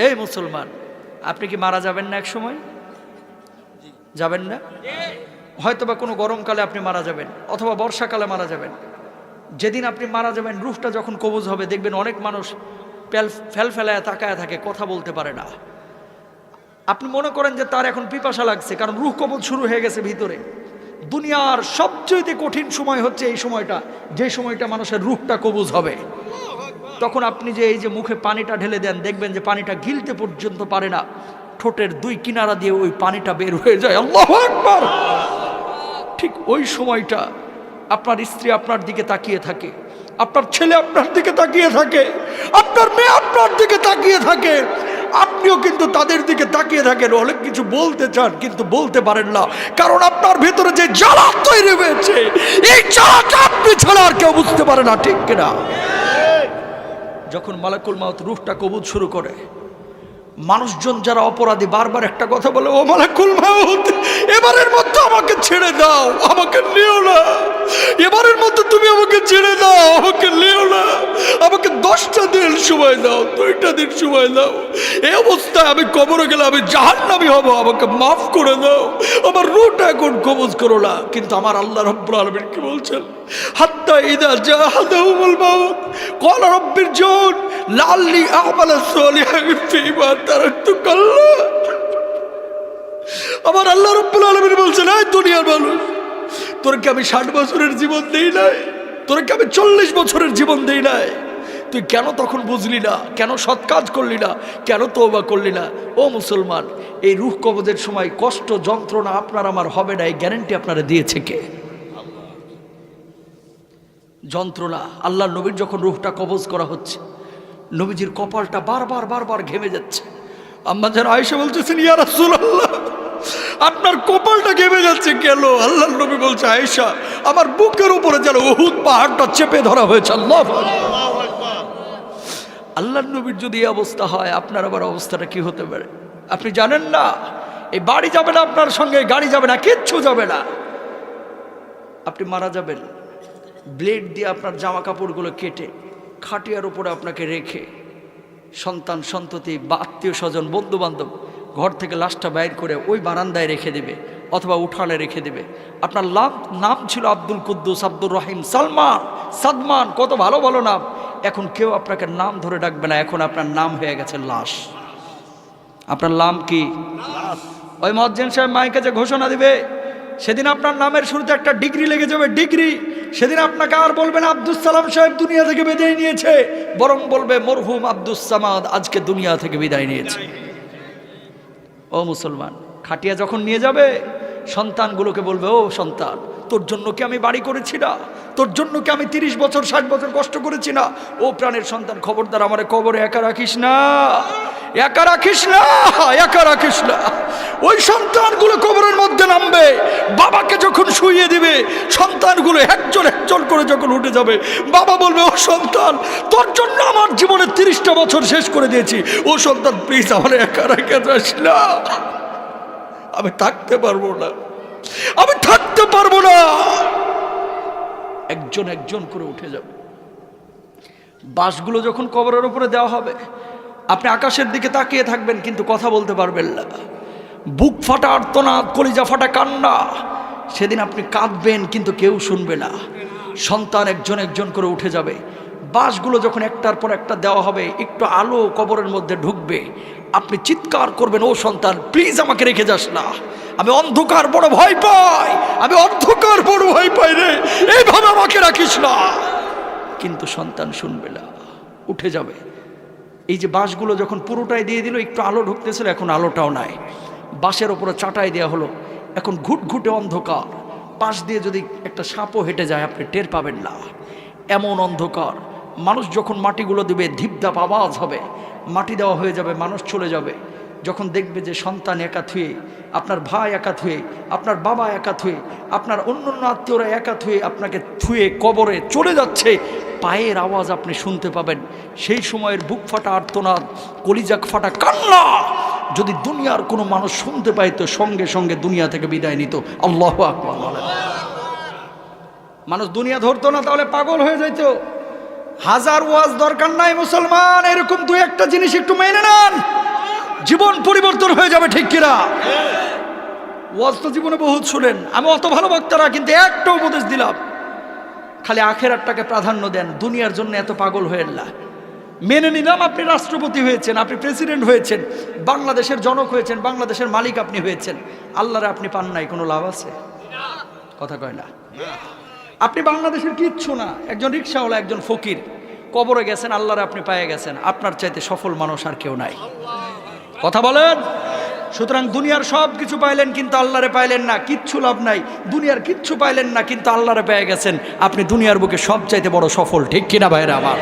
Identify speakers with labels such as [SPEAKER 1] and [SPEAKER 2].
[SPEAKER 1] এই মুসলমান, আপনি কি মারা যাবেন না এক সময়? যাবেন না? হয়তোবা কোনো গরমকালে আপনি মারা যাবেন, অথবা বর্ষাকালে মারা যাবেন। যেদিন আপনি মারা যাবেন, রূহটা যখন কবজ হবে, দেখবেন অনেক মানুষ ফেলায় তাকায় থাকে, কথা বলতে পারে না। আপনি মনে করেন যে তার এখন পিপাসা লাগছে, কারণ রূহ কবজ শুরু হয়ে গেছে ভিতরে। দুনিয়ার সবচেয়ে কঠিন সময় হচ্ছে এই সময়টা, যে সময়টা মানুষের রূহটা কবজ হবে। তখন আপনি যে এই যে মুখে পানিটা ঢেলে দেন, দেখবেন যে পানিটা গিলতে পর্যন্ত পারে না, ঠোঁটের দুই কিনারা দিয়ে ওই পানিটা বের হয়ে যায়। আল্লাহু আকবার। ঠিক ওই সময়টা আপনার স্ত্রী আপনার দিকে তাকিয়ে থাকে, আপনার ছেলে আপনার দিকে তাকিয়ে থাকে, আপনার মেয়ে আপনার দিকে তাকিয়ে থাকে, আপনিও কিন্তু তাদের দিকে তাকিয়ে থাকেন। অনেক কিছু বলতে চান কিন্তু বলতে পারেন না, কারণ আপনার ভেতরে যে জ্বালা তৈরি হয়েছে, এই জ্বালাটা আপনি ছাড়া আর কেউ বুঝতে পারে না, ঠিক কিনা? যখন মালাকুল মাউত রূহটা কবজ শুরু করে, মানুষজন যারা অপরাধী বারবার একটা কথা বলে, ও মালাকুল মাউত, এবারের মতো আমাকে ছেড়ে দাও, আমাকে নিও না, এবারের মতো তুমি আমাকে ছেড়ে দাও, আমাকে নিও না, আমাকে 10টা দিন সময় দাও, 2টা দিন সময় দাও, এই অবস্থায় আমি কবরে গেলে আমি জাহান্নামী হব, আমাকে মাফ করে দাও, আমার রূহটা এখন কবজ করো না। কিন্তু আমার আল্লাহ রাব্বুল আলামিন কি বলছেন? হাত্তা ইযা জাহাদাহুমুল মাউত ক্বালা রাব্বিরজিউন লাআল্লি আ'মালা সালিহান ফীমা তারাকতু কাল্লা। আমার আল্লাহ রাব্বুল আলামিন বলছেন, এই দুনিয়ার মানুষ, তোরকে আমি 60 বছরের জীবন দেই নাই, তোরকে আমি 40 বছরের জীবন দেই নাই, তুই কেন তখন বুঝলি না? কেন সৎ কাজ করলি না? কেন তওবা করলি না? ও মুসলমান, এই রূহ কবজের সময় কষ্ট যন্ত্রণা আপনার আমার হবে না, এই গ্যারান্টি আপনারা দিয়েছে কে? যন্ত্রণা। আল্লাহ নবীর যখন রূহটা কবজ করা হচ্ছে, নবীজির কপালটা বারবার ঘেমে যাচ্ছে। আম্মা যারা আয়েশা বলতেছেন, ইয়া রাসূলুল্লাহ, আপনার কপালটা ঘেমে যাচ্ছে কেন? আল্লাহ নবী বলছে, আয়েশা, আমার বুকের উপরে যেন উহুদ পাহাড়টা চেপে ধরা হয়েছে। আল্লাহু আকবার। আল্লাহ নবীর যদি এই অবস্থা হয়, আপনার আবার অবস্থাটা কি হতে পারে আপনি জানেন না? এই বাড়ি যাবে না আপনার সঙ্গে, গাড়ি যাবে না, কিচ্ছু যাবে না, আপনি মারা যাবেন। ব্লেড দিয়ে আপনার জামা কাপড়গুলো কেটে খাটিয়ার উপরে আপনাকে রেখে সন্তান সন্ততি বা আত্মীয় স্বজন বন্ধু বান্ধব ঘর থেকে লাশটা বাইর করে ওই বারান্দায় রেখে দেবে অথবা উঠানে রেখে দেবে। আপনার নাম ছিল আব্দুল কুদ্দুস, আব্দুর রহিম, সালমান, সাদমান, কত ভালো ভালো নাম। এখন কেউ আপনাকে নাম ধরে ডাকবে না, এখন আপনার নাম হয়ে গেছে লাশ। আপনার নাম কি? ওই মুয়াজ্জিন সাহেব মাইকে যে ঘোষণা দিবে, সেদিন আপনার নামের শুরুতে একটা ডিগ্রি লেগে যাবে, ডিগ্রি। সেদিন আপনাকে আর বলবে না আব্দুস সালাম সাহেব দুনিয়া থেকে বিদায় নিয়েছে, বরং বলবে মরহুম আব্দুস সামাদ আজকে দুনিয়া থেকে বিদায় নিয়েছে। ও মুসলমান, খাটিয়া যখন নিয়ে যাবে, সন্তানগুলোকে বলবে, ও সন্তান, তোর জন্য কি আমি বাড়ি করেছি না? তোর জন্য কি আমি 30 বছর 60 বছর কষ্ট করেছি না? ও প্রাণের সন্তান, খবরদার আমারে কবরে একা রাখিস না, একা রাখিস না, একা রাখিস না। ওই সন্তানগুলো কবরের মধ্যে নামবে, বাবাকে যখন শুইয়ে দিবে, সন্তানগুলো একজন একজন করে যখন উঠে যাবে, বাবা বলবে, ও সন্তান, তোর জন্য আমার জীবনের 30টা বছর শেষ করে দিয়েছি, ও সন্তান প্লিজ আমার একা রেখে যাস না, আমি থাকতে পারবো না, আমি থাকতে পারবো না। একজন একজন করে উঠে যাবে। বাঁশগুলো যখন কবরের উপরে দেওয়া হবে, আপনি আকাশের দিকে তাকিয়ে থাকবেন কিন্তু কথা বলতে পারবেন না। বুক ফাটা আর্তনাদ, কলিজা ফাটা কান্না, সেদিন আপনি কাঁদবেন কিন্তু কেউ শুনবে না। সন্তান একজন একজন করে উঠে যাবে। বাঁশগুলো যখন একটার পর একটা দেওয়া হবে, একটু আলো কবরের মধ্যে ঢুকবে, আপনি চিৎকার করবেন, ও সন্তান প্লিজ আমাকে রেখে যাস না, আমি অন্ধকার বড় ভয় পাই, আমি অন্ধকার বড় ভয় পাই রে, এইভাবে আমাকে রাখিস না। কিন্তু সন্তান শুনবে না, উঠে যাবে। এই যে বাঁশগুলো যখন পুরোটাই দিয়ে দিল, একটু আলো ঢুকতেছিল, এখন আলোটাও নাই। বাঁশের ওপরে চাটাই দেওয়া হলো, এখন ঘুটঘুটে অন্ধকার। পাশ দিয়ে যদি একটা সাপও হেঁটে যায় আপনি টের পাবেন না, এমন অন্ধকার। মানুষ যখন মাটিগুলো দিবে, ধিপধাপ আওয়াজ হবে, মাটি দেওয়া হয়ে যাবে, মানুষ চলে যাবে। যখন দেখবে যে সন্তান একা থুয়ে, আপনার ভাই একা থুয়ে, আপনার বাবা একা থুয়ে, আপনার অন্য আত্মীয়রা একা থুয়ে আপনাকে থুয়ে কবরে চলে যাচ্ছে, পায়ের আওয়াজ আপনি শুনতে পাবেন। সেই সময়ের বুক ফাটা আর্তনাদ, কলিজা ফাটা কান্না যদি দুনিয়ার কোনো মানুষ শুনতে পাইতো, সঙ্গে সঙ্গে দুনিয়া থেকে বিদায় নিত। আল্লাহু আকবার। মানুষ দুনিয়া ধরতো না, তাহলে পাগল হয়ে যেত। হাজার ওয়াজ দরকার নাই মুসলমান, এরকম 2-1টা জিনিস একটু মেনে নেন। জীবন পরিবর্তন হয়ে যাবে, ঠিক কিনা? ওয়াজ তো জীবনে বহুত শুনেন, আমি অত ভালো বক্তারা, কিন্তু একটা উপদেশ দিলাম, খালি আখেরাতটাকে প্রাধান্য দেন, দুনিয়ার জন্য এত পাগল হয়েন না। মেনে নিলাম আপনি রাষ্ট্রপতি হয়েছেন, আপনি প্রেসিডেন্ট হয়েছেন, বাংলাদেশের জনক হয়েছেন, বাংলাদেশের মালিক আপনি হয়েছেন, আল্লাহরে আপনি পান নাই, কোনো লাভ আছে? কথা কয় না। আপনি বাংলাদেশের কিচ্ছু না, একজন রিক্সাওয়ালা, একজন ফকির, কবরে গেছেন, আল্লাহরে আপনি পেয়ে গেছেন। আপনার চাইতে সফল মানুষ আর কেউ নাই। কথা বলেন। সুতরাং দুনিয়ার সব কিছু পাইলেন কিন্তু আল্লাহরে পাইলেন না, কিচ্ছু লাভ নাই। দুনিয়ার কিচ্ছু পাইলেন না কিন্তু আল্লাহরে পেয়ে গেছেন, আপনি দুনিয়ার বুকে সব চাইতে বড় সফল, ঠিক কিনা ভাইরা আমার?